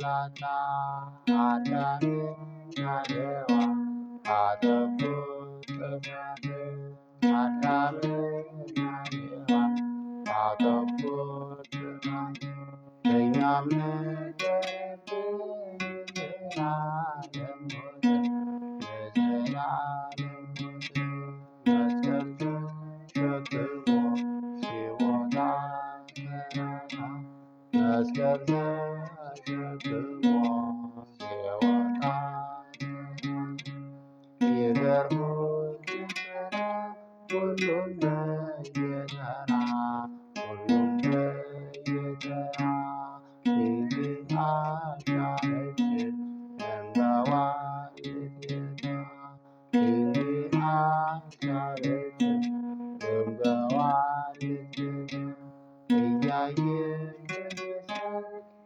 ገላታ አዳምና ሔዋን ባጠፉት ጥፋት አዳምና ሔዋን ባጠፉት ጥፋት እኛም ነበረብን የዘላለም ሞት የዘላለም ሞት መስቀል ተሸክሞ ሲወጣ ተራራ መስቀል ተሸክሞ ሲወጣ ይገርሙኝ ነበረ ሁሉም በየተራ ሁሉም በየተራ ድንግል አልቻለችን እንባዋን ልትገታ ድንግል አልቻለችን እንባዋን ልትገታ እያየች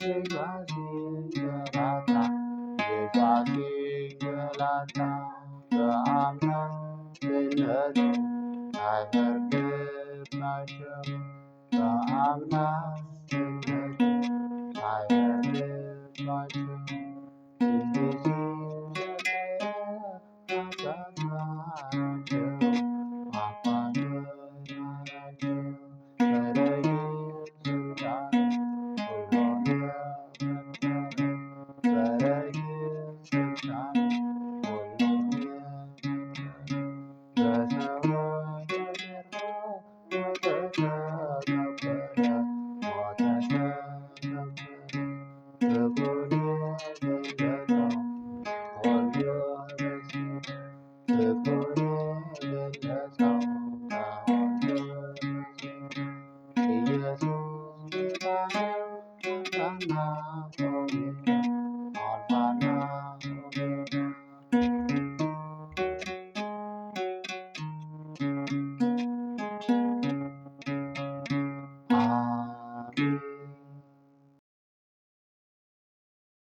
ልጇ ሲንገላታ ልጇ ሲንገላታ በአምላክነቱ አይፈርድባቸው በአምላክነቱ አይፈርድባቸው እንዴት ሲሰቃዩ አሳማራቸው አፋጀራቸው በረድኤት ስልጣን ሁሉን የፈጠረ በረድኤት ስልጣን ሁሉን የፈጠረ በሰዎች ተገርፎ ሞተ ተቀበረ ሞተ ተቀበረ ፍቅሩን የገለጠው ወልዶ በስጋ ፍቅሩን የገለጠው ተወልዶ በስጋ ኢየሱስ ጌታ ነው አምላክና ሰው